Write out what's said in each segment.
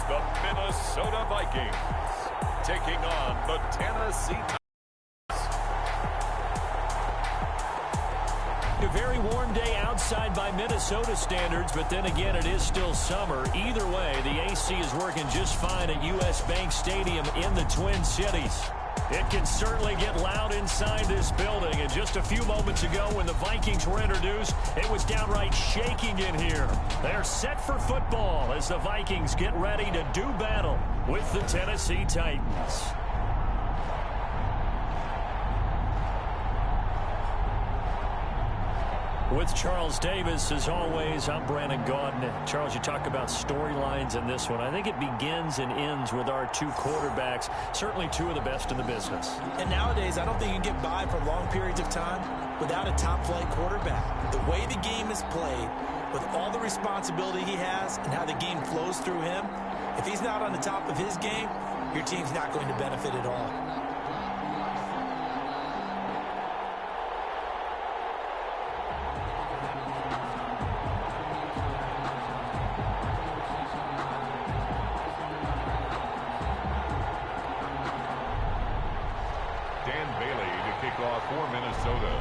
the Minnesota Vikings taking on the Tennessee Titans. A very warm day outside by Minnesota standards, but then again, it is still summer. Either way, the AC is working just fine at U.S. Bank Stadium in the Twin Cities. It can certainly get loud inside this building, and just a few moments ago when the Vikings were introduced, it was downright shaking in here. They're set for football as the Vikings get ready to do battle with the Tennessee Titans. With Charles Davis, as always, I'm Brandon Gaudin. Charles, you talk about storylines in this one. I think it begins and ends with our two quarterbacks, certainly two of the best in the business. And nowadays, I don't think you can get by for long periods of time without a top-flight quarterback. The way the game is played, with all the responsibility he has and how the game flows through him, if he's not on the top of his game, your team's not going to benefit at all. For Minnesota.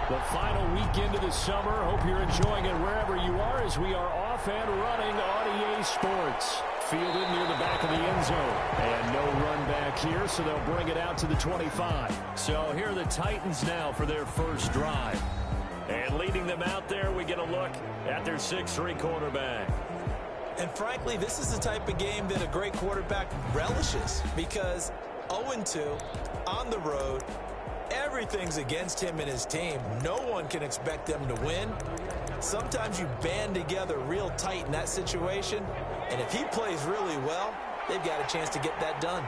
The final weekend of the summer. Hope you're enjoying it wherever you are as we are off and running on EA Sports. Fielded near the back of the end zone. And no run back here, so they'll bring it out to the 25. So here are the Titans now for their first drive. And leading them out there, we get a look at their 6'3" quarterback. And frankly, this is the type of game that a great quarterback relishes because 0-2 on the road, everything's against him and his team. No one can expect them to win. Sometimes you band together real tight in that situation, and if he plays really well, they've got a chance to get that done.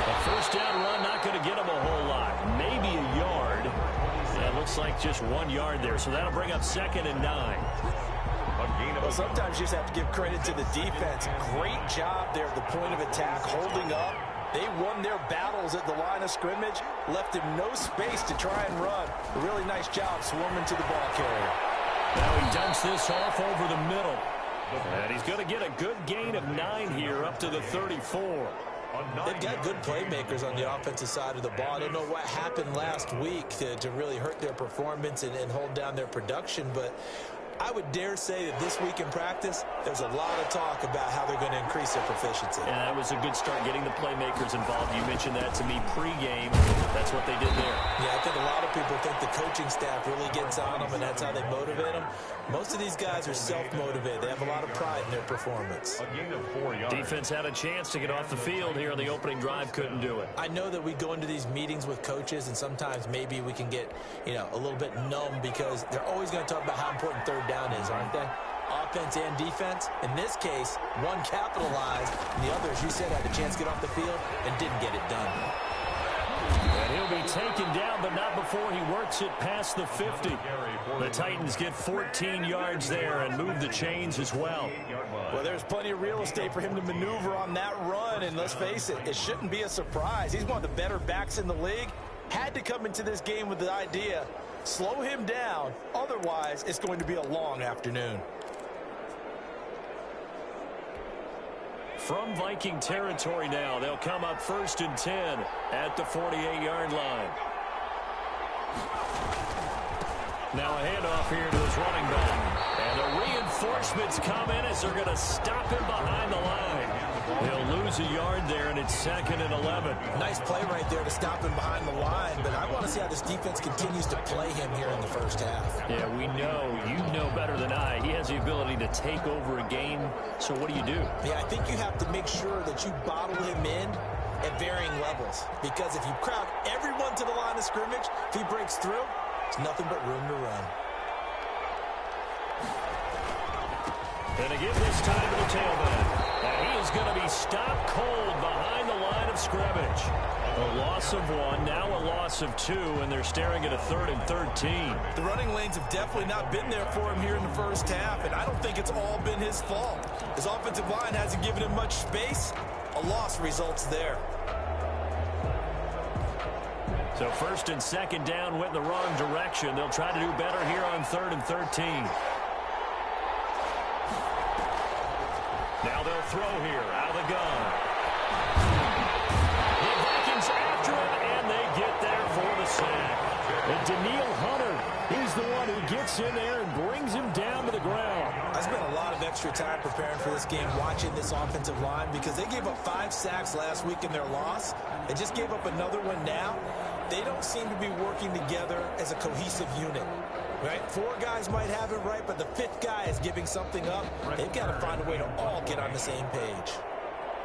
A first down run, not going to get him a whole lot. Maybe a yard. Yeah, looks like just 1 yard there, so that'll bring up 2nd and 9. Well, sometimes you just have to give credit to the defense. Great job there at the point of attack, holding up. They won their battles at the line of scrimmage, left him no space to try and run. A really nice job swarming to the ball carrier. Now he dumps this off over the middle. And he's going to get a good gain of 9 here up to the 34. They've got good playmakers on the offensive side of the ball. I don't know what happened last week to really hurt their performance and hold down their production, but I would dare say that this week in practice, there's a lot of talk about how they're going to increase their proficiency. And that was a good start, getting the playmakers involved. You mentioned that to me pregame. That's what they did there. Yeah, I think a lot of people think the coaching staff really gets on them, and that's how they motivate them. Most of these guys are self-motivated. They have a lot of pride in their performance. Defense had a chance to get off the field here on the opening drive, couldn't do it. I know that we go into these meetings with coaches, and sometimes maybe we can get, a little bit numb because they're always going to talk about how important third down is, aren't they? Offense and defense. In this case, one capitalized, and the other, as you said, had a chance to get off the field and didn't get it done. And he'll be taken down, but not before he works it past the 50. The Titans get 14 yards there and move the chains as well. Well, there's plenty of real estate for him to maneuver on that run, and let's face it, it shouldn't be a surprise. He's one of the better backs in the league. Had to come into this game with the idea, slow him down, otherwise it's going to be a long afternoon. From Viking territory now, they'll come up 1st and 10 at the 48-yard line. Now a handoff here to his running back. And the reinforcements come in as they're going to stop him behind the line. They'll lose a yard there, and it's 2nd and 11. Nice play right there to stop him behind the line, but I want to see how this defense continues to play him here in the first half. Yeah, we know. You know better than I. He has the ability to take over a game, so what do you do? Yeah, I think you have to make sure that you bottle him in at varying levels, because if you crowd everyone to the line of scrimmage, if he breaks through, it's nothing but room to run. And again this time to the tailback. And he is going to be stopped cold behind the line of scrimmage. A loss of 1, now a loss of 2, and they're staring at a 3rd and 13. The running lanes have definitely not been there for him here in the first half, and I don't think it's all been his fault. His offensive line hasn't given him much space. A loss results there. So first and second down went the wrong direction. They'll try to do better here on 3rd and 13. Now they'll throw here out of the gun. The Vikings after it, and they get there for the sack. And Daniil Hunter, he's the one who gets in there and brings him down to the ground. I spent a lot of extra time preparing for this game, watching this offensive line, because they gave up 5 sacks last week in their loss. They just gave up another one now. They don't seem to be working together as a cohesive unit. Right? 4 guys might have it right, but the 5th guy is giving something up. They've got to find a way to all get on the same page.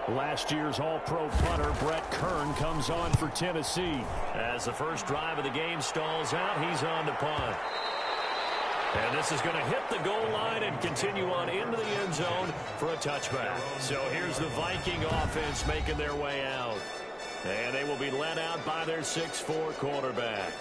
Last year's All-Pro punter Brett Kern comes on for Tennessee. As the first drive of the game stalls out, he's on to punt. And this is going to hit the goal line and continue on into the end zone for a touchback. So here's the Viking offense making their way out. And they will be led out by their 6'4" quarterback.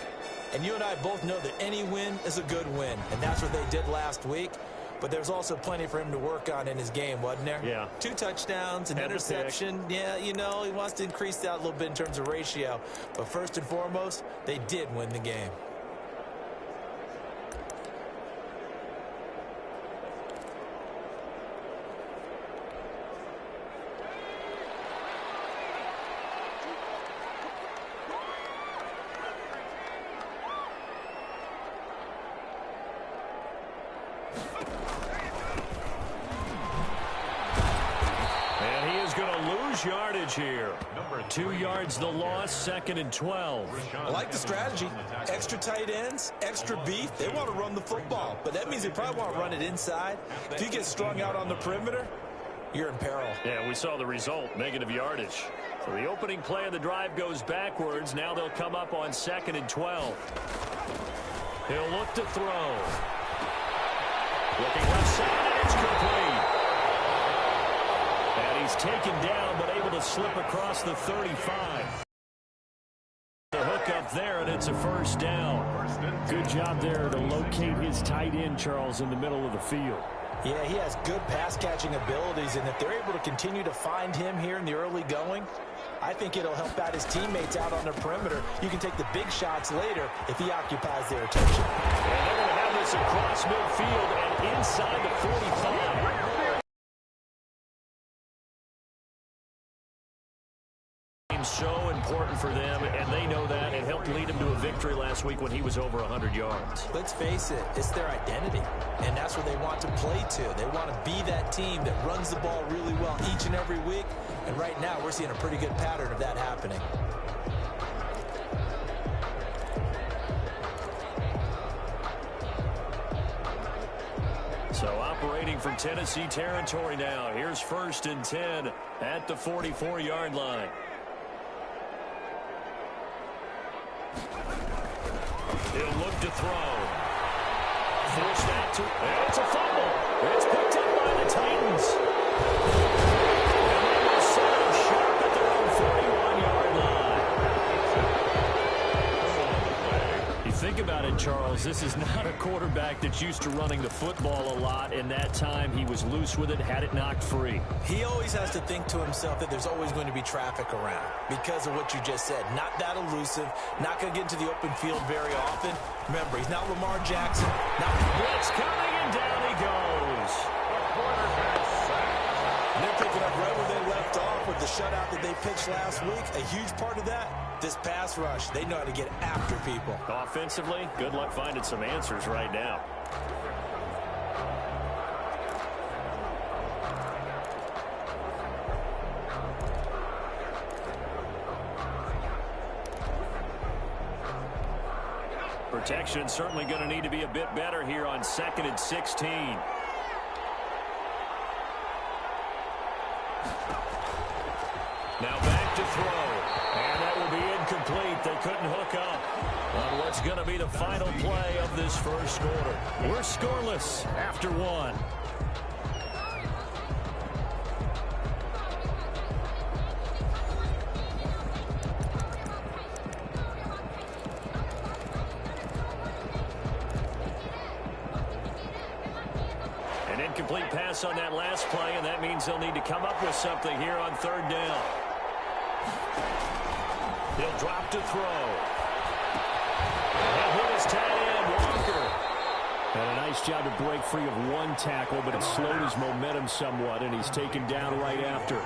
And you and I both know that any win is a good win, and that's what they did last week. But there's also plenty for him to work on in his game, wasn't there? Yeah. 2 touchdowns, an interception. Yeah, you know, he wants to increase that a little bit in terms of ratio. But first and foremost, they did win the game. Yardage here. 2 yards the loss, 2nd and 12. I like the strategy. Extra tight ends, extra beef. They want to run the football, but that means they probably want to run it inside. If you get strung out on the perimeter, you're in peril. Yeah, we saw the result, negative yardage. So the opening play of the drive goes backwards. Now they'll come up on 2nd and 12. He'll look to throw. Looking left side, and it's complete. And he's taken down, but able to slip across the 35. The hook up there, and it's a first down. Good job there to locate his tight end, Charles, in the middle of the field. Yeah, he has good pass-catching abilities, and if they're able to continue to find him here in the early going, I think it'll help out his teammates out on the perimeter. You can take the big shots later if he occupies their attention. And they're going to have this across midfield and inside the 45. So important for them, and they know that. It helped lead them to a victory last week when he was over 100 yards. Let's face it, it's their identity, and that's what they want to play to. They want to be that team that runs the ball really well each and every week, and right now we're seeing a pretty good pattern of that happening. So operating from Tennessee territory now. Here's 1st and 10 at the 44-yard line. He'll look to throw. Forced out to, and it's a fumble. It's picked up by the Titans. And they will set up shop at their own 41-yard line. You think about it, Charles, this is not a quarterback that's used to running the football a lot, and that time he was loose with it, had it knocked free. He always has to think to himself that there's always going to be traffic around because of what you just said. Not that elusive, not going to get into the open field very often. Remember, he's not Lamar Jackson. Blitz coming, and down he goes. And they're picking up right where they left off with the shutout that they pitched last week. A huge part of that, this pass rush. They know how to get after people. Offensively, good luck finding some answers right now. Protection certainly going to need to be a bit better here on 2nd and 16. Now back to throw. And that will be incomplete. They couldn't hook up on what's going to be the final play of this first quarter. We're scoreless after 1. incomplete pass on that last play, and that means they'll need to come up with something here on third down. He'll drop to throw. And hit his tight end, Walker. And a nice job to break free of one tackle, but it slowed his momentum somewhat, and he's taken down right after.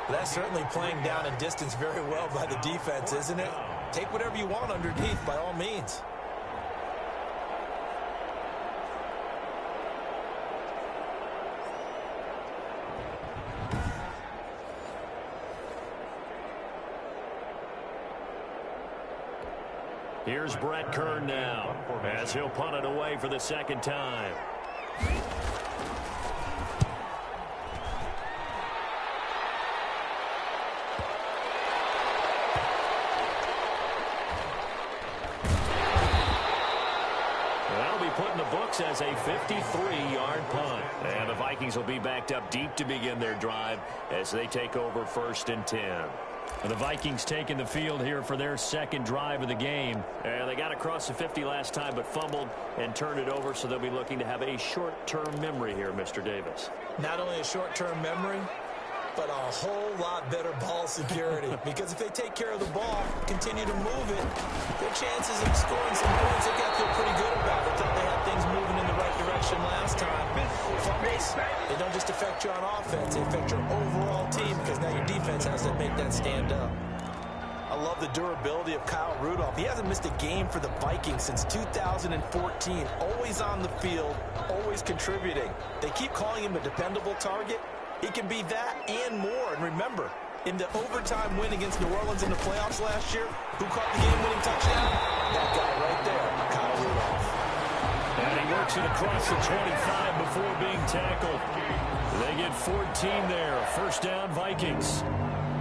That's certainly playing down and distance very well by the defense, isn't it? Take whatever you want underneath, by all means. Here's Brett Kern now, as he'll punt it away for the second time. Put in the books as a 53-yard punt. And the Vikings will be backed up deep to begin their drive as they take over 1st and 10. And the Vikings taking the field here for their second drive of the game. And they got across the 50 last time but fumbled and turned it over, so they'll be looking to have a short-term memory here, Mr. Davis. Not only a short-term memory, but a whole lot better ball security. Because if they take care of the ball, continue to move it, their chances of scoring some points, they've got to feel pretty good about it. Thought they had things moving in the right direction last time. Fumbles, they don't just affect you on offense, they affect your overall team because now your defense has to make that stand up. I love the durability of Kyle Rudolph. He hasn't missed a game for the Vikings since 2014. Always on the field, always contributing. They keep calling him a dependable target. He can be that and more. And remember, in the overtime win against New Orleans in the playoffs last year, who caught the game-winning touchdown? That guy right there, Kyle Rudolph. And he works it across the 25 before being tackled. They get 14 there. First down, Vikings.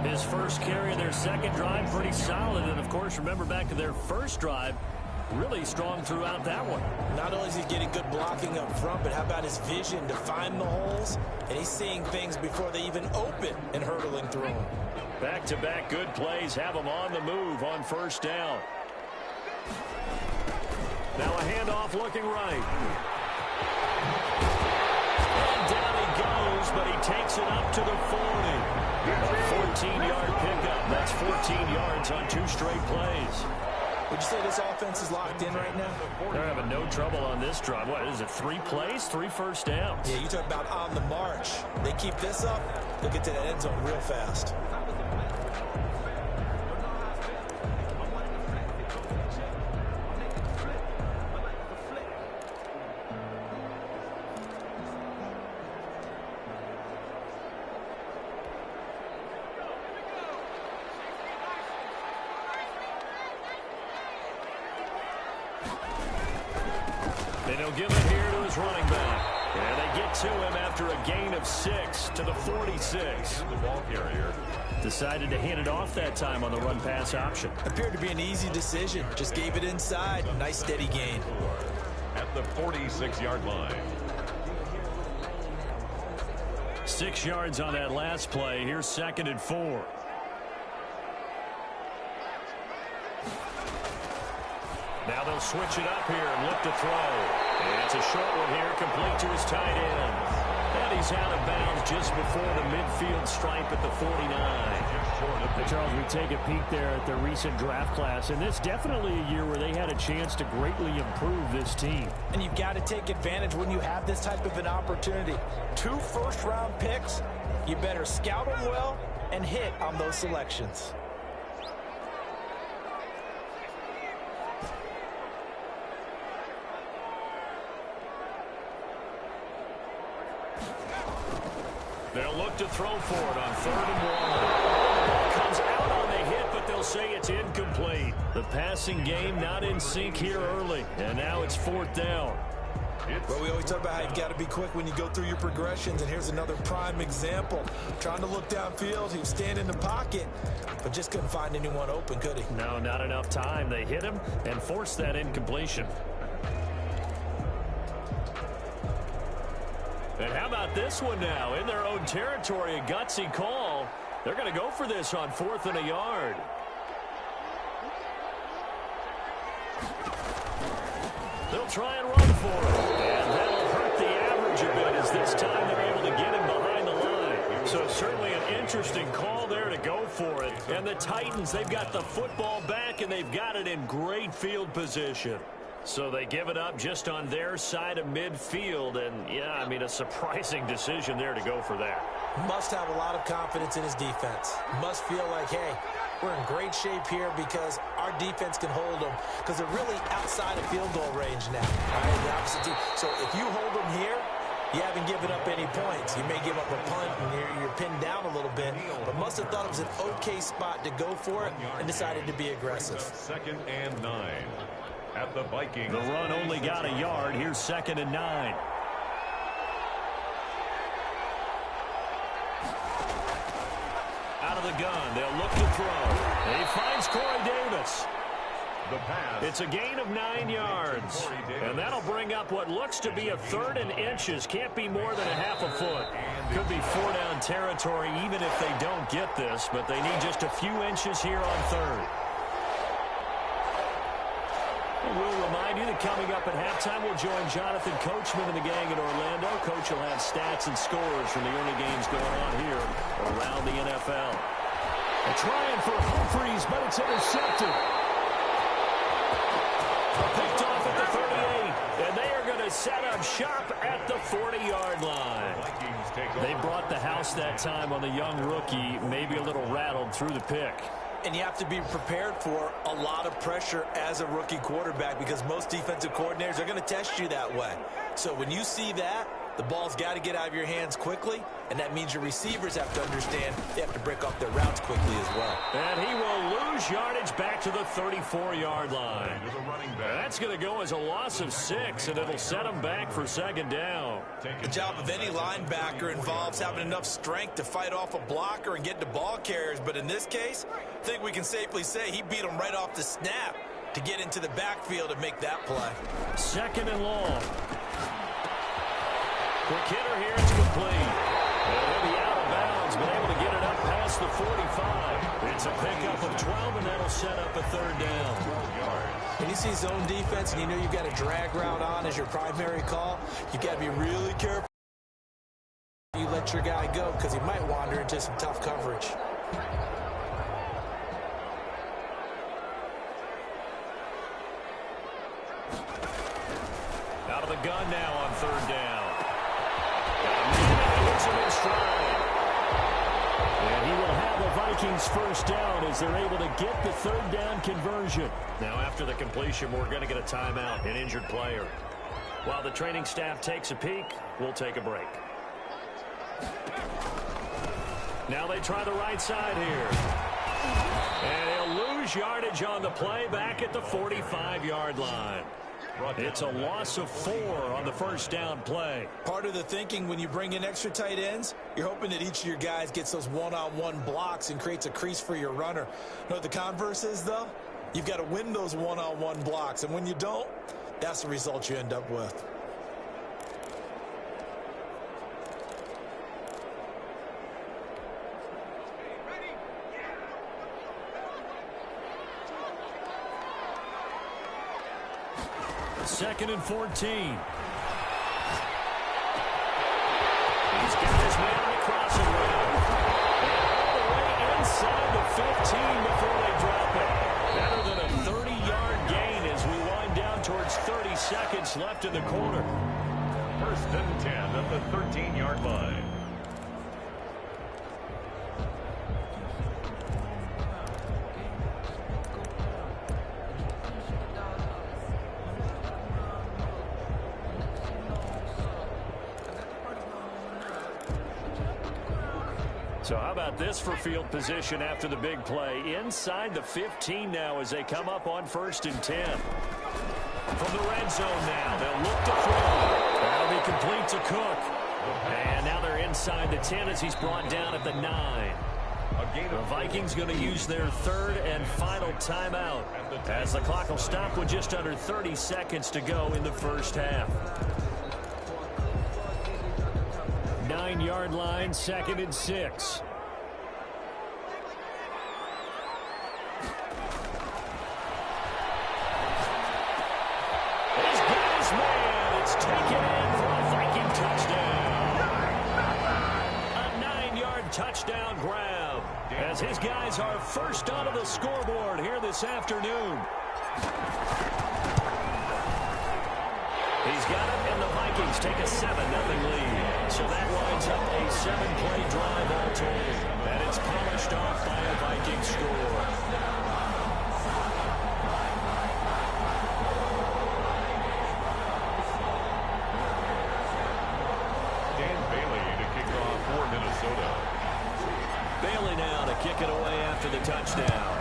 His first carry of their second drive, pretty solid. And, of course, remember back to their first drive, really strong throughout that one. Not only is he getting good blocking up front, but how about his vision to find the holes? And he's seeing things before they even open and hurdling through them. Back-to-back good plays have him on the move on first down. Now a handoff looking right. And down he goes, but he takes it up to the 40. A 14-yard pickup. That's 14 yards on 2 straight plays. Would you say this offense is locked in right now? They're having no trouble on this drive. What is it, 3 plays, 3 first downs? Yeah, you talk about on the march. They keep this up, they'll get to that end zone real fast. And he'll give it here to his running back. And they get to him after a gain of 6 to the 46. The ball carrier decided to hand it off that time on the run-pass option. Appeared to be an easy decision. Just gave it inside. Nice steady gain. at the 46-yard line. 6 yards on that last play. Here's 2nd and 4. Now they'll switch it up here and look to throw. And it's a short one here, complete to his tight end. And he's out of bounds just before the midfield stripe at the 49. Charles, we take a peek there at the recent draft class, and this definitely a year where they had a chance to greatly improve this team. And you've got to take advantage when you have this type of an opportunity. 2 first-round picks, you better scout them well and hit on those selections. They'll look to throw for it on 3rd and 1. Comes out on the hit, but they'll say it's incomplete. The passing game not in sync here early, and now it's 4th down. Well, we always talk about how you've got to be quick when you go through your progressions, and here's another prime example. Trying to look downfield, he was standing in the pocket, but just couldn't find anyone open, could he? No, not enough time. They hit him and forced that incompletion. And how about this one now? In their own territory, a gutsy call. They're going to go for this on 4th and a yard. They'll try and run for it. And that'll hurt the average a bit as this time they're able to get him behind the line. So certainly an interesting call there to go for it. And the Titans, they've got the football back, and they've got it in great field position. So they give it up just on their side of midfield. And, yeah, I mean, a surprising decision there to go for that. Must have a lot of confidence in his defense. Must feel like, hey, we're in great shape here because our defense can hold them, because they're really outside of field goal range now. Right? The opposite team. So if you hold them here, you haven't given up any points. You may give up a punt and you're pinned down a little bit, but must have thought it was an okay spot to go for it and decided to be aggressive. 2nd and 9 at the Vikings. The run only got a yard. Here's 2nd and 9. Out of the gun, they'll look to throw. He finds Corey Davis. The pass. It's a gain of 9 yards. And that'll bring up what looks to be a 3rd and inches. Can't be more than a half a foot. Could be 4-down territory even if they don't get this, but they need just a few inches here on 3rd. We'll remind you that coming up at halftime, we'll join Jonathan Coachman and the gang in Orlando. Coach will have stats and scores from the early games going on here around the NFL. They're trying for Humphreys, but it's intercepted. Picked off at the 38, and they are going to set up shop at the 40-yard line. They brought the house that time on the young rookie, maybe a little rattled through the pick. And you have to be prepared for a lot of pressure as a rookie quarterback, because most defensive coordinators are going to test you that way. So when you see that, the ball's got to get out of your hands quickly, and that means your receivers have to understand they have to break off their routes quickly as well. And he will lose yardage back to the 34-yard line. That's going to go as a loss of 6, and it'll set him back for 2nd down. The job of any linebacker involves having enough strength to fight off a blocker and get to ball carriers, but in this case, I think we can safely say he beat him right off the snap to get into the backfield and make that play. 2nd and long. Quick hitter here, it's complete. He'll be out of bounds, but able to get it up past the 45. It's a pickup of 12, and that'll set up a 3rd down. When you see zone defense and you know you've got a drag route on as your primary call, you've got to be really careful. You let your guy go because he might wander into some tough coverage. Out of the gun now on 3rd down. He hits him in stride. And he will have the Vikings 1st down as they're able to get the 3rd down conversion. Now after the completion, we're going to get a timeout, an injured player. While the training staff takes a peek, we'll take a break. Now they try the right side here. And he'll lose yardage on the play back at the 45-yard line. It's a loss of 4 on the 1st down play. Part of the thinking when you bring in extra tight ends, you're hoping that each of your guys gets those one-on-one blocks and creates a crease for your runner. You know what the converse is, though? You've got to win those one-on-one blocks, and when you don't, that's the result you end up with. Second and 14. He's got his man on the crossing route. All the way inside the 15 before they drop it. Better than a 30-yard gain as we wind down towards 30 seconds left in the quarter. 1st and 10 at the 13-yard line. So how about this for field position after the big play? Inside the 15 now as they come up on 1st and 10. From the red zone now, they'll look to throw. That'll be complete to Cook. And now they're inside the 10 as he's brought down at the 9. The Vikings going to use their 3rd and final timeout as the clock will stop with just under 30 seconds to go in the 1st half. 9-yard line, 2nd and 6. He's got his man. It's taken in for a Viking touchdown. as his guys are first onto the scoreboard here this afternoon. He's got it, and the Vikings take a 7-0 lead. So that winds up a 7-play drive all told. And it's polished off by a Viking score. Bailey now to kick it away after the touchdown.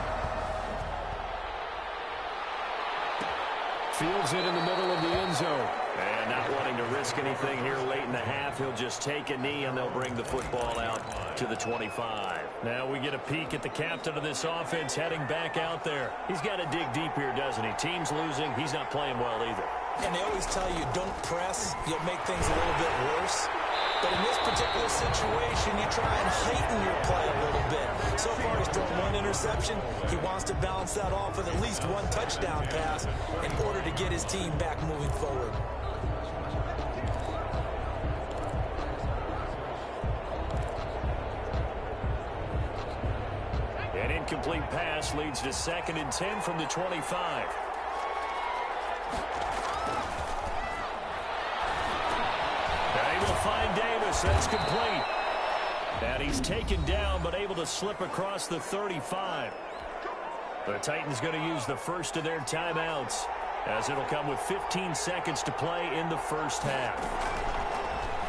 Fields it in the middle of the end zone. And not wanting to risk anything here late in the half, he'll just take a knee and they'll bring the football out to the 25. Now we get a peek at the captain of this offense heading back out there. He's got to dig deep here, doesn't he? Team's losing. He's not playing well either. And they always tell you, don't press. You'll make things a little bit worse. But in this particular situation, you try and heighten your play a little bit. So far, he's thrown one interception. He wants to balance that off with at least one touchdown pass in order to get his team back moving forward. An incomplete pass leads to 2nd and 10 from the 25. Find Davis. That's complete. And he's taken down, but able to slip across the 35. The Titans going to use the first of their timeouts, as it'll come with 15 seconds to play in the first half.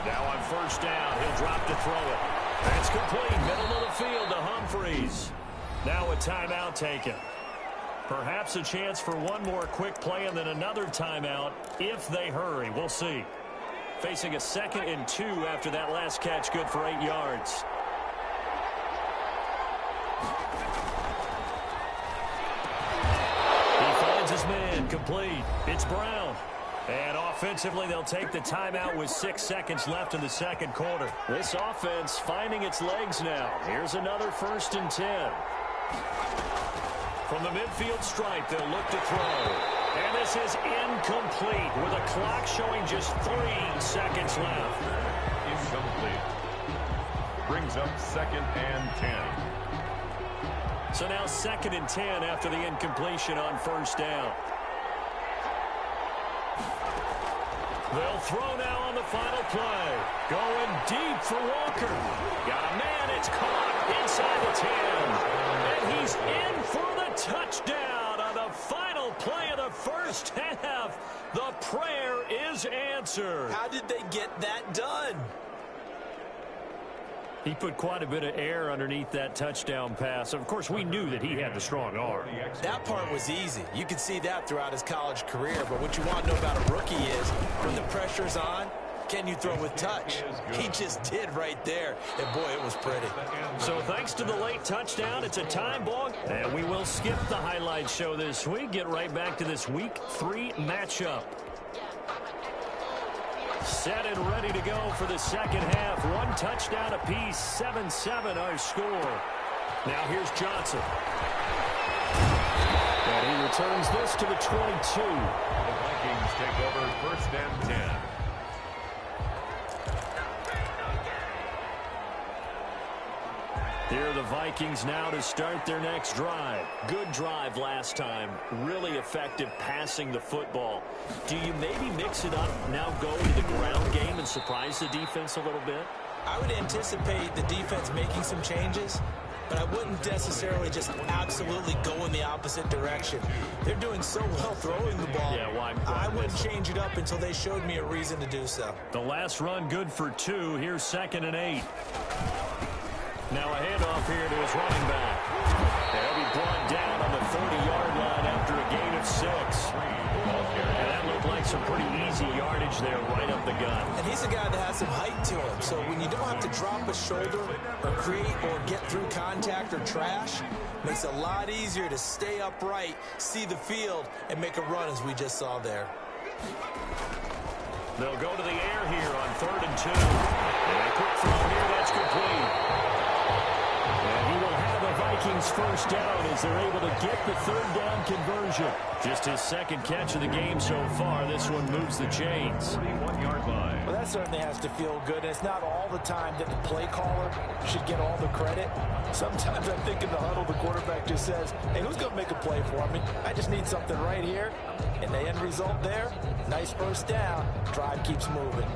Now on first down, he'll drop to throw it. That's complete. Middle of the field to Humphreys. Now a timeout taken. Perhaps a chance for one more quick play and then another timeout if they hurry. We'll see. Facing a 2nd and 2 after that last catch, good for 8 yards. He finds his man, complete. It's Brown. And offensively, they'll take the timeout with 6 seconds left in the second quarter. This offense finding its legs now. Here's another 1st and 10. From the midfield stripe, they'll look to throw. And this is incomplete with a clock showing just 3 seconds left. Incomplete. Brings up 2nd and 10. So now 2nd and 10 after the incompletion on first down. They'll throw now on the final play. Going deep for Walker. Got a man. It's caught inside the 10. And he's in for the touchdown on the final play of the first half. The prayer is answered. How did they get that done? He put quite a bit of air underneath that touchdown pass. Of course, we knew that he had the strong arm. That part was easy. You could see that throughout his college career. But what you want to know about a rookie is when the pressure's on, can you throw with touch? He just did right there. And, boy, it was pretty. So thanks to the late touchdown, it's a time ball. And we will skip the highlight show this week. Get right back to this Week 3 matchup. Set and ready to go for the second half. 1 touchdown apiece. 7-7 our score. Now here's Johnson. And he returns this to the 22. The Vikings take over 1st and 10. Here are the Vikings now to start their next drive. Good drive last time. Really effective passing the football. Do you maybe mix it up, now go to the ground game and surprise the defense a little bit? I would anticipate the defense making some changes, but I wouldn't necessarily just absolutely go in the opposite direction. They're doing so well throwing the ball. Yeah, why I wouldn't change it up until they showed me a reason to do so. The last run good for 2. Here's 2nd and 8. Now a handoff here to his running back. And he'll be brought down on the 30-yard line after a gain of 6. And that looked like some pretty easy yardage there right up the gut. And he's a guy that has some height to him. So when you don't have to drop a shoulder or create or get through contact or trash, makes it a lot easier to stay upright, see the field, and make a run as we just saw there. They'll go to the air here on 3rd and 2. And a quick throw here, that's complete. And he will have a Vikings first down as they're able to get the third down conversion. Just his second catch of the game so far. This one moves the chains. 41-yard line. Well, that certainly has to feel good. And it's not all the time that the play caller should get all the credit. Sometimes I think in the huddle, the quarterback just says, hey, who's going to make a play for me? I just need something right here. And the end result there, nice first down. Drive keeps moving.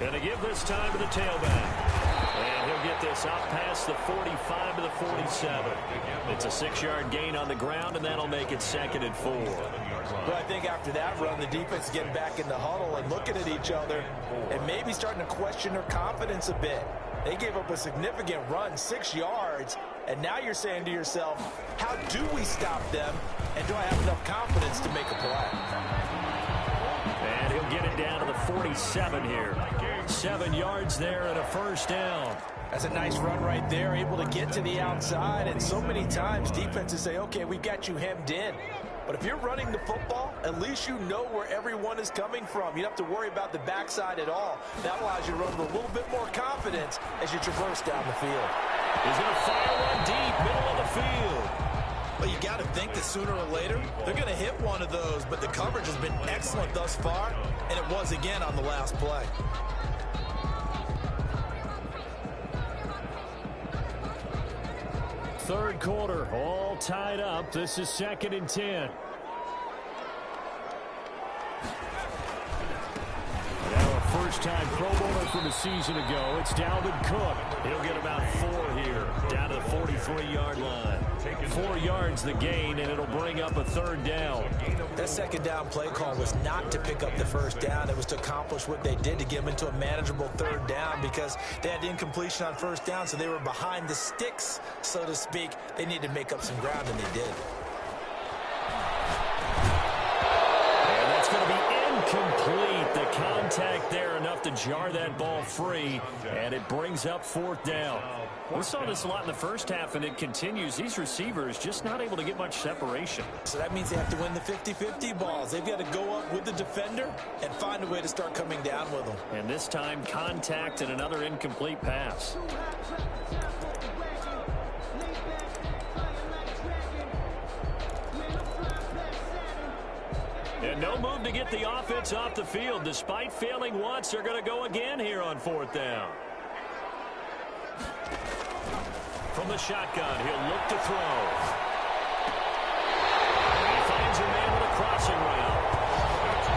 Going to give this time to the tailback. And he'll get this up past the 45 to the 47. It's a 6-yard gain on the ground, and that'll make it 2nd and 4. Well, I think after that run, the defense is getting back in the huddle and looking at each other and maybe starting to question their confidence a bit. They gave up a significant run, 6 yards, and now you're saying to yourself, how do we stop them, and do I have enough confidence to make a play? And he'll get it down to the 47 here. 7 yards there and a first down. That's a nice run right there, able to get to the outside. And so many times defenses say, okay, we've got you hemmed in. But if you're running the football, at least you know where everyone is coming from. You don't have to worry about the backside at all. That allows you to run with a little bit more confidence as you traverse down the field. He's going to fire one deep, middle of the field. Well, you got to think that sooner or later, they're going to hit one of those. But the coverage has been excellent thus far, and it was again on the last play. Third quarter, all tied up. This is 2nd and 10. Now a first-time Pro Bowler from a season ago. It's Dalvin Cook. He'll get about 4 here, down to the 43-yard line. 4 yards the gain, and it'll bring up a third down. That second down play call was not to pick up the first down. It was to accomplish what they did to get them into a manageable third down because they had incompletion on first down, so they were behind the sticks, so to speak. They needed to make up some ground, and they did. And that's going to be incomplete. The contact there enough to jar that ball free, and it brings up 4th down. We saw this a lot in the first half, and it continues. These receivers just not able to get much separation. So that means they have to win the 50-50 balls. They've got to go up with the defender and find a way to start coming down with them. And this time, contact and another incomplete pass. And no move to get the offense off the field. Despite failing once, they're going to go again here on 4th down. From the shotgun, he'll look to throw. And he finds a man with a crossing route.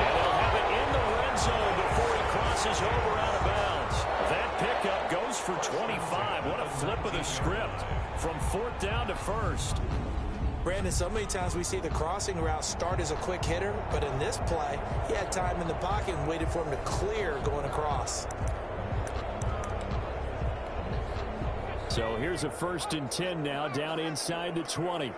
And they'll have it in the red zone before he crosses over out of bounds. That pickup goes for 25. What a flip of the script from 4th down to 1st. Brandon, so many times we see the crossing route start as a quick hitter, but in this play, he had time in the pocket and waited for him to clear going across. So here's a 1st and 10 now, down inside the 20.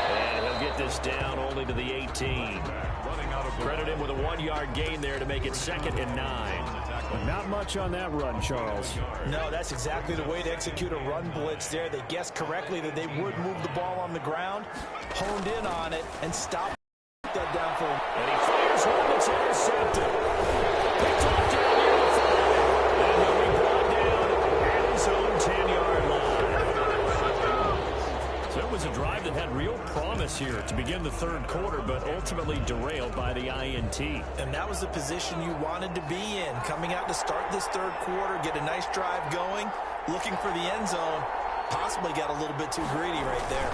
And he'll get this down only to the 18. Credit him with a 1-yard gain there to make it 2nd and 9. Not much on that run, Charles. No, that's exactly the way to execute a run blitz there. They guessed correctly that they would move the ball on the ground, honed in on it, and stopped that down for him. And he fires one that's intercepted. Picked off down near the 5. And he'll be brought down at his own 10-yard line. So it was a drive that had real promise here to begin the third quarter, but ultimately derailed by the INT. And that was the position you wanted to be in, coming out to start this third quarter, get a nice drive going, looking for the end zone. Possibly got a little bit too greedy right there.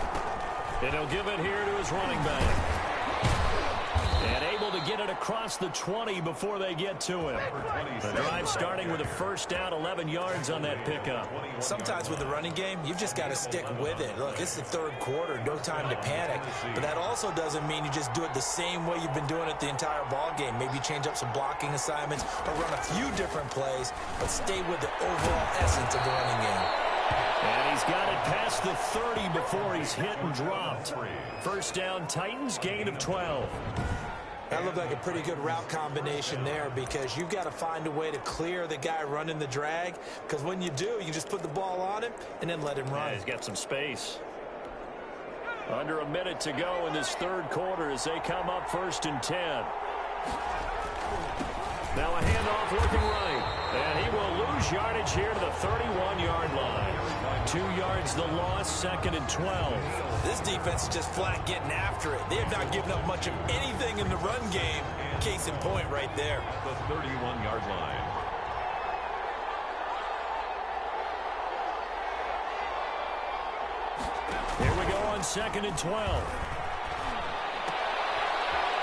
And he'll give it here to his running back. And able to get it across the 20 before they get to him. The drive starting with a first down, 11 yards on that pickup. Sometimes with the running game, you've just got to stick with it. Look, it's the third quarter, no time to panic. But that also doesn't mean you just do it the same way you've been doing it the entire ball game. Maybe change up some blocking assignments or run a few different plays, but stay with the overall essence of the running game. And he's got it past the 30 before he's hit and dropped. First down, Titans, gain of 12. That looked like a pretty good route combination there because you've got to find a way to clear the guy running the drag, because when you do, you just put the ball on him and then let him run. Yeah, he's got some space. Under a minute to go in this third quarter as they come up 1st and 10. Now a handoff looking right. And he will lose yardage here to the 31-yard line. 2 yards the loss, 2nd and 12. This defense is just flat getting after it. They have not given up much of anything in the run game. Case in point right there. The 31-yard line. Here we go on 2nd and 12.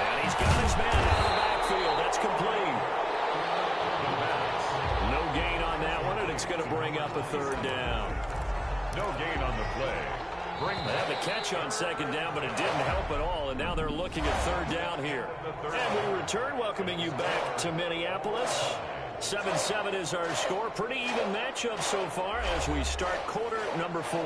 And he's got his man out of the backfield. That's complete. No gain on that one, and it's going to bring up a 3rd down. No gain on the play. They had the catch on 2nd down, but it didn't help at all, and now they're looking at 3rd down here. And we return, welcoming you back to Minneapolis. 7-7 is our score. Pretty even matchup so far as we start quarter number 4.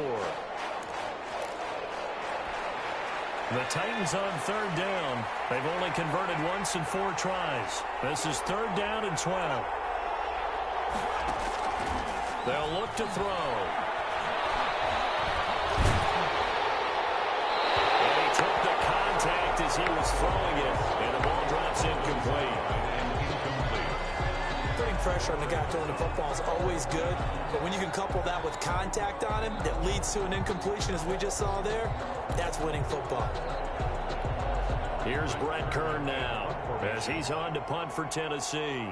The Titans on 3rd down. They've only converted once in 4 tries. This is 3rd down and 12. They'll look to throw. And he took the contact as he was throwing it, and the ball drops incomplete. Putting pressure on the guy throwing the football is always good, but when you can couple that with contact on him that leads to an incompletion, as we just saw there, that's winning football. Here's Brett Kern now as he's on to punt for Tennessee.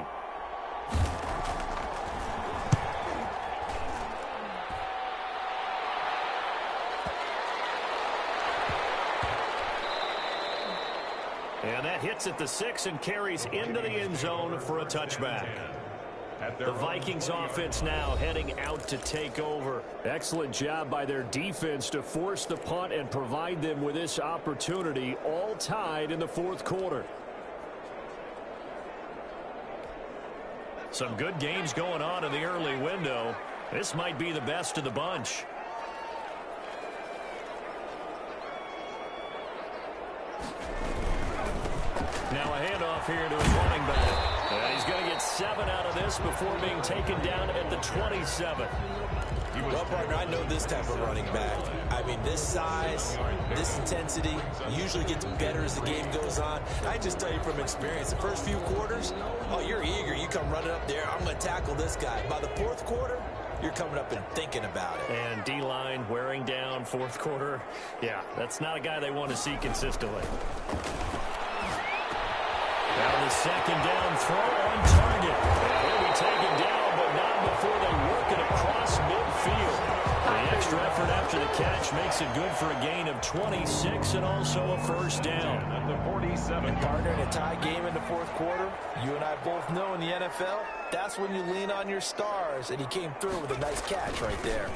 And that hits at the 6 and carries into the end zone for a touchback. The Vikings offense now heading out to take over. Excellent job by their defense to force the punt and provide them with this opportunity, all tied in the 4th quarter. Some good games going on in the early window. This might be the best of the bunch. Now a handoff here to his running back. And he's going to get 7 out of this before being taken down at the 27. Well, partner, I know this type of running back. I mean, this size, this intensity usually gets better as the game goes on. I just tell you from experience, the first few quarters, oh, you're eager. You come running up there, I'm going to tackle this guy. By the 4th quarter, you're coming up and thinking about it. And D-line wearing down 4th quarter. Yeah, that's not a guy they want to see consistently. Now the 2nd down throw on target. And he'll be taken down, but not before they work it across midfield. The extra effort after the catch makes it good for a gain of 26 and also a 1st down. At the 47. And partner, in a tie game in the 4th quarter, you and I both know in the NFL, that's when you lean on your stars, and he came through with a nice catch right there.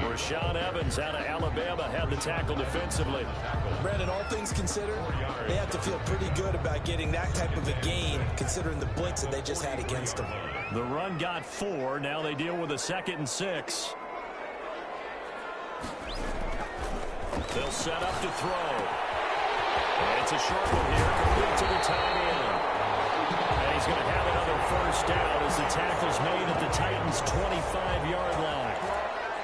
Rashaan Evans out of Alabama had the tackle defensively. Brandon, all things considered, they have to feel pretty good about getting that type of a gain considering the blitz that they just had against them. The run got 4. Now they deal with a 2nd and 6. They'll set up to throw. And it's a short one here, complete to the tight end. And he's going to have another 1st down as the tackle's made at the Titans' 25-yard line.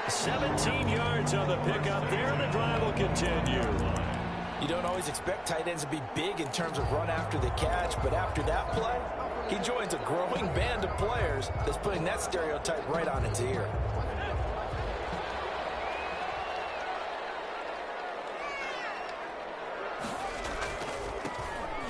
17 yards on the pickup there, and the drive will continue. You don't always expect tight ends to be big in terms of run after the catch, but after that play, he joins a growing band of players that's putting that stereotype right on its ear.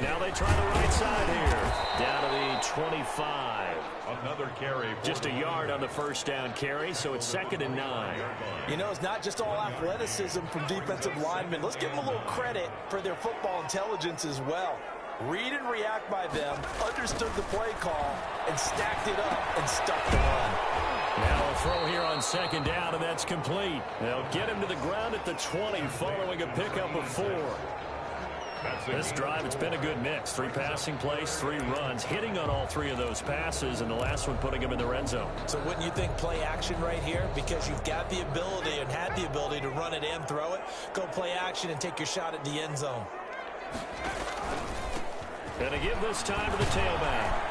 Now they try the right side here. Down to the 25. Another carry. Just a yard on the 1st down carry, so it's 2nd and 9. You know, it's not just all athleticism from defensive linemen. Let's give them a little credit for their football intelligence as well. Read and react by them, understood the play call, and stacked it up and stuck the run. Now a throw here on 2nd down, and that's complete. They'll get him to the ground at the 20 following a pickup of 4. This drive, it's been a good mix. 3 passing plays, 3 runs, hitting on all 3 of those passes, and the last one putting him in the red zone. So wouldn't you think play action right here? Because you've got the ability and had the ability to run it and throw it. Go play action and take your shot at the end zone. Going to give this time to the tailback.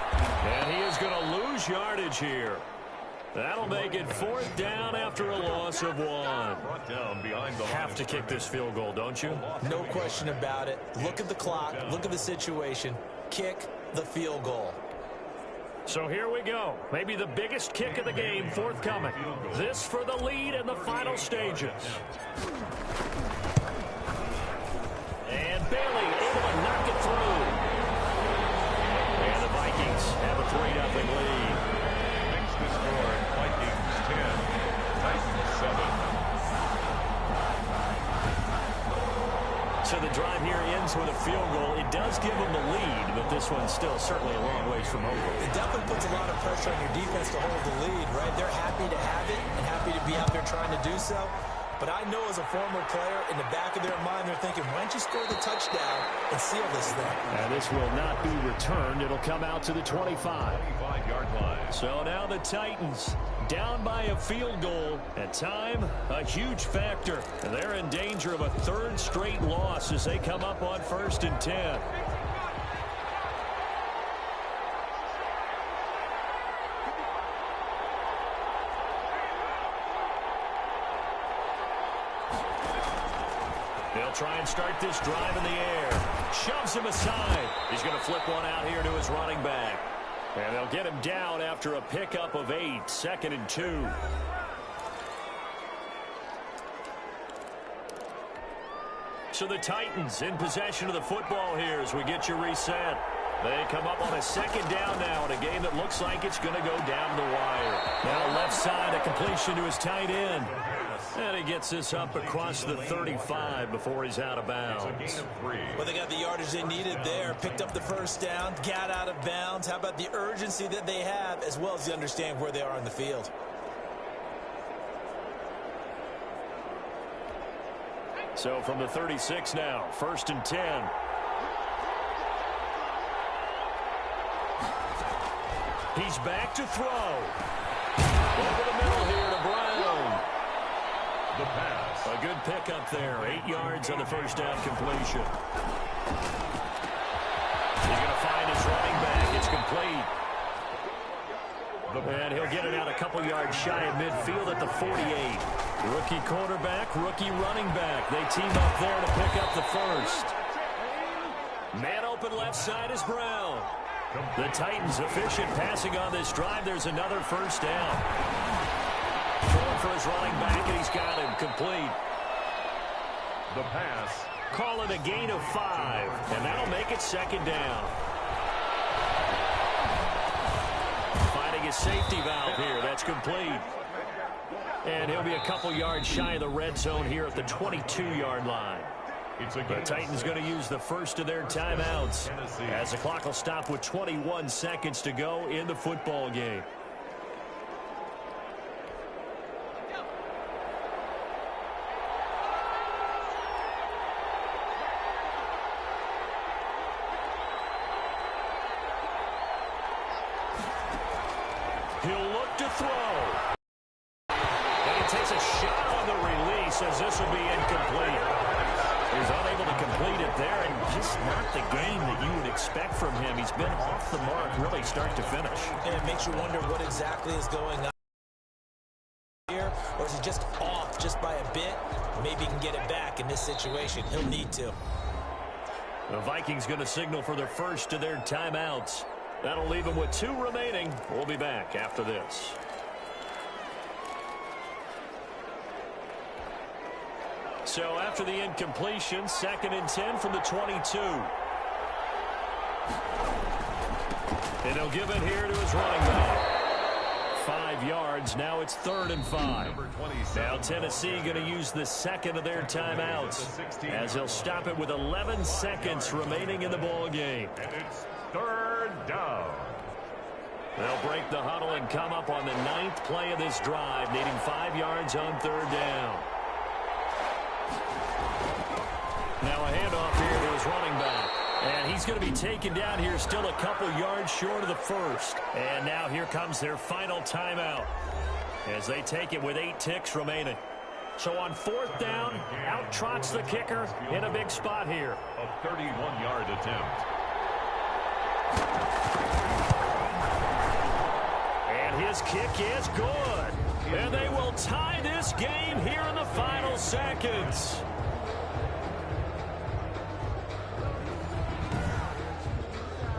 And he is going to lose yardage here. That'll make it 4th down after a loss of 1. Have to kick this field goal, don't you? No question about it. Look at the clock. Look at the situation. Kick the field goal. So here we go. Maybe the biggest kick of the game forthcoming. This for the lead in the final stages. And Bailey able to knock it through. And the Vikings have a 3-0 lead. Makes the score Vikings 10, Titans 7. So the drive here ends with a field goal. It does give them the lead, but this one's still certainly a long ways from over. It definitely puts a lot of pressure on your defense to hold the lead, right? They're happy to have it and happy to be out there trying to do so. But I know as a former player, in the back of their mind, they're thinking, why don't you score the touchdown and seal this thing? And this will not be returned. It'll come out to the 25-yard line. So now the Titans down by a field goal. At time, a huge factor. And they're in danger of a 3rd straight loss as they come up on 1st and 10. They'll try and start this drive in the air. Shoves him aside. He's going to flip one out here to his running back. And they'll get him down after a pickup of 8, 2nd and 2. So the Titans in possession of the football here as we get you reset. They come up on a 2nd down now in a game that looks like it's going to go down the wire. Now left side, a completion to his tight end. And he gets this up across the 35 before he's out of bounds. Well, they got the yardage they needed there. Picked up the 1st down, got out of bounds. How about the urgency that they have as well as the understand where they are in the field? So from the 36 now, 1st and 10. He's back to throw. Over the middle here to Brown. The pass. A good pickup there. 8 yards on the 1st down completion. He's going to find his running back. It's complete. And he'll get it out a couple yards shy of midfield at the 48. Rookie quarterback, rookie running back. They team up there to pick up the 1st. Man open left side is Brown. The Titans efficient passing on this drive. There's another 1st down. Throwing for his running back, and he's got him complete. The pass. Call it a gain of 5, and that'll make it 2nd down. Finding his safety valve here. That's complete. And he'll be a couple yards shy of the red zone here at the 22-yard line. The Titans going to use the 1st of their timeouts as the clock will stop with 21 seconds to go in the football game. He'll look to throw. And he takes a shot on the release as this will be incomplete. He's unable to complete it there, and just not the game that you would expect from him. He's been off the mark really start to finish. And it makes you wonder what exactly is going on here, or is he just off just by a bit? Maybe he can get it back in this situation. He'll need to. The Vikings going to signal for their 1st of their timeouts. That'll leave them with 2 remaining. We'll be back after this. So after the incompletion, 2nd and 10 from the 22. And he'll give it here to his running back. 5 yards. Now it's 3rd and 5. Now Tennessee going to use the 2nd of their timeouts as they'll stop it with 11 seconds remaining in the ball game. And it's 3rd down. They'll break the huddle and come up on the 9th play of this drive, needing 5 yards on 3rd down. Now a handoff here to his his running back. And he's going to be taken down here, still a couple yards short of the first. And now here comes their final timeout as they take it with 8 ticks remaining. So on 4th down, out trots the kicker in a big spot here. A 31-yard attempt. And his kick is good. And they will tie this game here in the final seconds.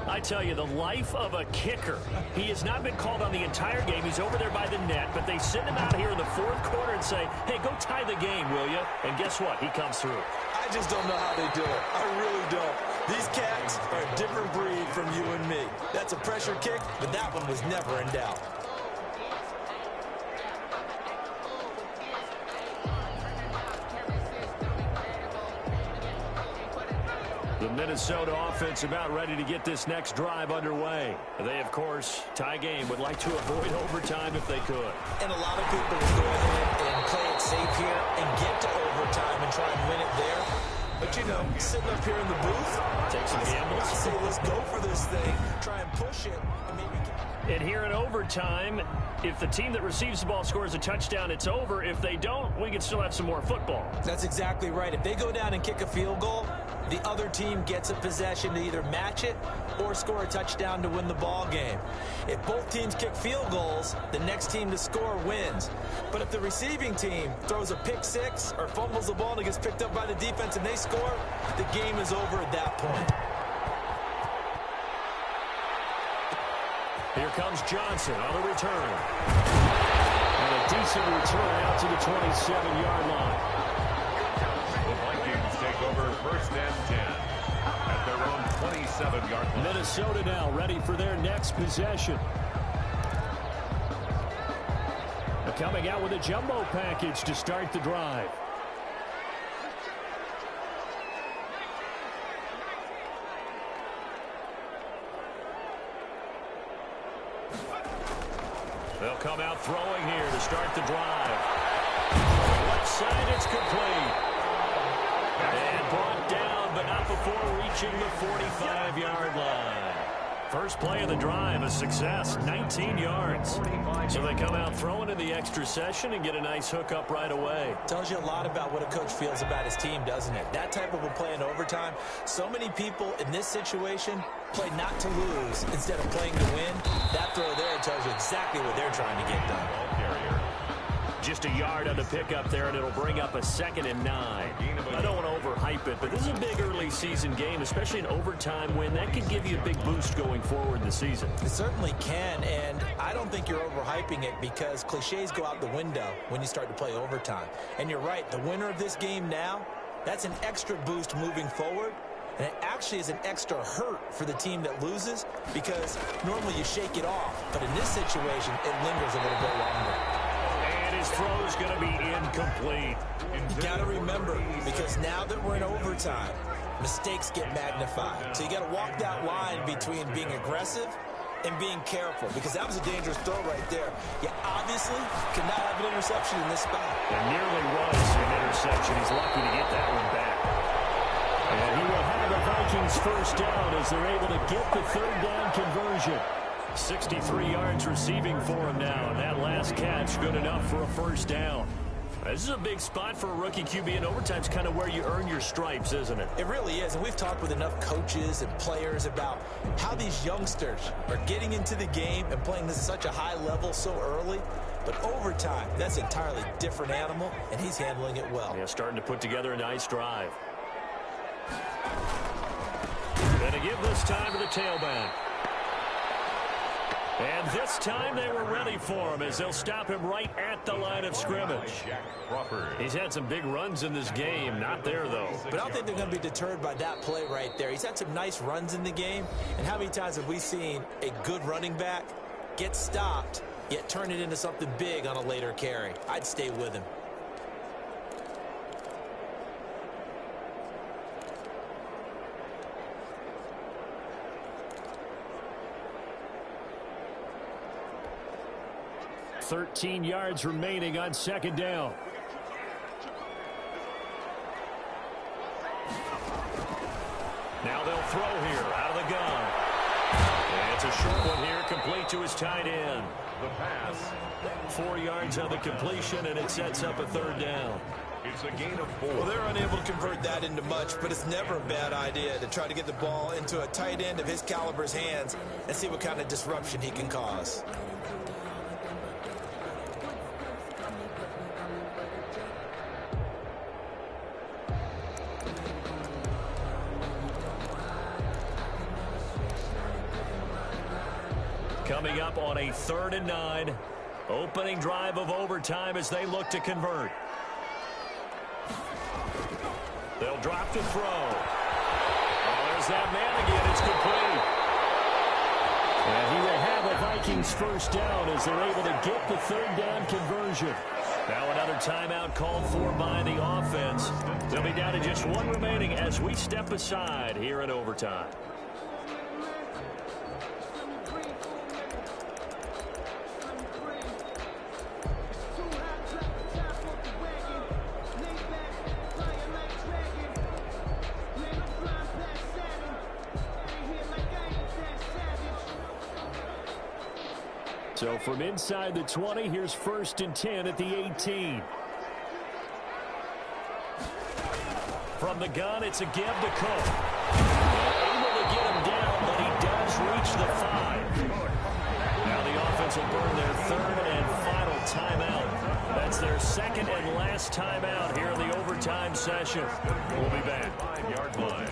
I tell you, the life of a kicker. He has not been called on the entire game. He's over there by the net, but they send him out here in the 4th quarter and say, hey, go tie the game, will you? And guess what? He comes through. I just don't know how they do it. I really don't. These cats are a different breed from you and me. That's a pressure kick, but that one was never in doubt. The Minnesota offense about ready to get this next drive underway. They, of course, tie game, would like to avoid overtime if they could. And a lot of people will go ahead and play it safe here and get to overtime and try and win it there. But, you know, sitting up here in the booth, take some gambles. I say let's go for this thing, try and push it, and maybe And here in overtime, if the team that receives the ball scores a touchdown, it's over. If they don't, we can still have some more football. That's exactly right. If they go down and kick a field goal, the other team gets a possession to either match it or score a touchdown to win the ball game. If both teams kick field goals, the next team to score wins. But if the receiving team throws a pick six or fumbles the ball and it gets picked up by the defense and they score, the game is over at that point. Here comes Johnson on the return. And a decent return out to the 27-yard line. The Vikings take over 1st and 10 at their own 27-yard line. Minnesota now ready for their next possession. They're coming out with a jumbo package to start the drive. They'll come out throwing here to start the drive. Left side, it's complete. And brought down, but not before reaching the 45-yard line. First play of the drive, a success, 19 yards. So they come out throwing in the extra session and get a nice hook up right away. Tells you a lot about what a coach feels about his team, doesn't it? That type of a play in overtime. So many people in this situation play not to lose instead of playing to win. That throw there tells you exactly what they're trying to get done. Just a yard on the pickup there, and it'll bring up a 2nd and 9. I don't want to overhype it, but this is a big early season game, especially an overtime win. That could give you a big boost going forward in the season. It certainly can, and I don't think you're overhyping it because cliches go out the window when you start to play overtime. And you're right, the winner of this game now, that's an extra boost moving forward. And it actually is an extra hurt for the team that loses because normally you shake it off. But in this situation, it lingers a little bit longer. And his throw is going to be incomplete. You got to remember, because now that we're in overtime, mistakes get magnified. So you got to walk that line between being aggressive and being careful, because that was a dangerous throw right there. You obviously cannot have an interception in this spot. It nearly was an interception. He's lucky to get that one back. And he will have the Vikings first down as they're able to get the 3rd down conversion. 63 yards receiving for him now, and that last catch good enough for a first down. This is a big spot for a rookie QB, and overtime's kind of where you earn your stripes, isn't it? It really is, and we've talked with enough coaches and players about how these youngsters are getting into the game and playing this at such a high level so early. But overtime, that's an entirely different animal, and he's handling it well. Yeah, starting to put together a nice drive. And a give this time to the tailback. And this time they were ready for him as they'll stop him right at the line of scrimmage. He's had some big runs in this game. Not there, though. But I don't think they're going to be deterred by that play right there. He's had some nice runs in the game. And how many times have we seen a good running back get stopped, yet turn it into something big on a later carry? I'd stay with him. $13 yards remaining on 2nd down. throw here out of the gun. And it's a short one here, complete to his tight end. The pass. 4 yards on the completion, and it sets up a third down. It's a gain of 4. Well, they're unable to convert that into much, but it's never a bad idea to try to get the ball into a tight end of his caliber's hands and see what kind of disruption he can cause. Coming up on a 3rd and 9. Opening drive of overtime as they look to convert. They'll drop the throw. Oh, there's that man again. It's complete. And he will have a Vikings first down as they're able to get the 3rd down conversion. Now another timeout called for by the offense. They'll be down to just 1 remaining as we step aside here in overtime. So from inside the 20, here's 1st and 10 at the 18. From the gun, it's a give to Cook. Able to get him down, but he does reach the 5. Now the offense will burn their 3rd and final timeout. That's their 2nd and last timeout here in the overtime session. We'll be back. 5-yard line.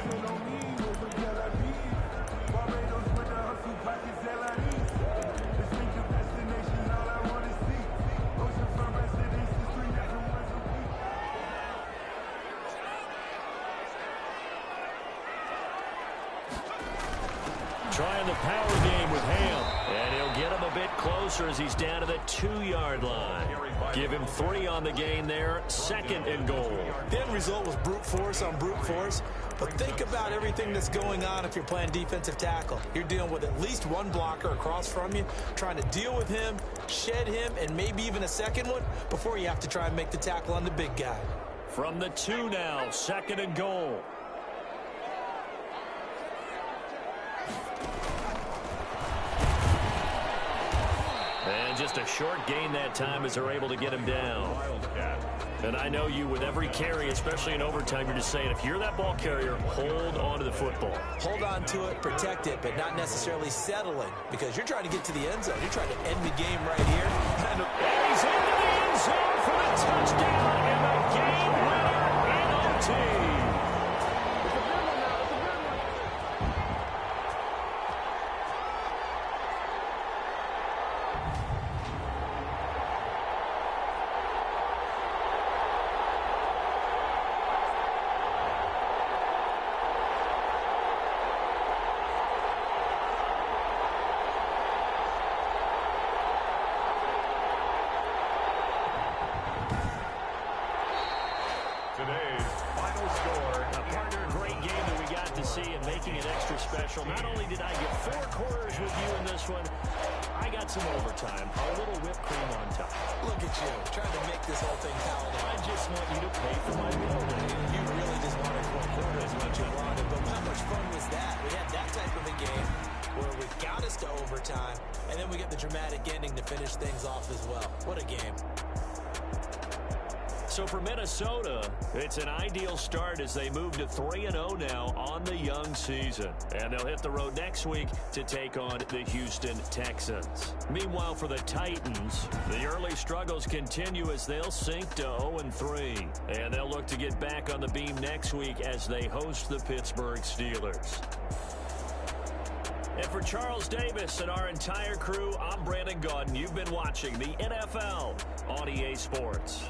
Trying the power game with Ham. And he'll get him a bit closer as he's down to the 2-yard line. Give him 3 on the gain there. 2nd and goal. The end result was brute force on brute force. But think about everything that's going on if you're playing defensive tackle. You're dealing with at least 1 blocker across from you, trying to deal with him, shed him, and maybe even a second one before you have to try and make the tackle on the big guy. From the 2 now, 2nd and goal. And just a short gain that time as they're able to get him down. And I know you, with every carry, especially in overtime, you're just saying, if you're that ball carrier, hold on to the football. Hold on to it, protect it, but not necessarily settling, because you're trying to get to the end zone. You're trying to end the game right here. And he's into the end zone for a touchdown and a game winner in OT. Today's final score. A partner, great game that we got to see and making it extra special. Not only did I get 4 quarters with you in this one, I got some overtime, a little whipped cream on top. Look at you, trying to make this whole thing palatable. I just want you to pay for my meal. You really just wanted 4 quarters as much as you wanted, but how much fun was that? We had that type of a game where we got us to overtime, and then we get the dramatic ending to finish things off as well. What a game. So for Minnesota, it's an ideal start as they move to 3-0 now on the young season. And they'll hit the road next week to take on the Houston Texans. Meanwhile, for the Titans, the early struggles continue as they'll sink to 0-3. And they'll look to get back on the beam next week as they host the Pittsburgh Steelers. And for Charles Davis and our entire crew, I'm Brandon Gaudin. You've been watching the NFL on EA Sports.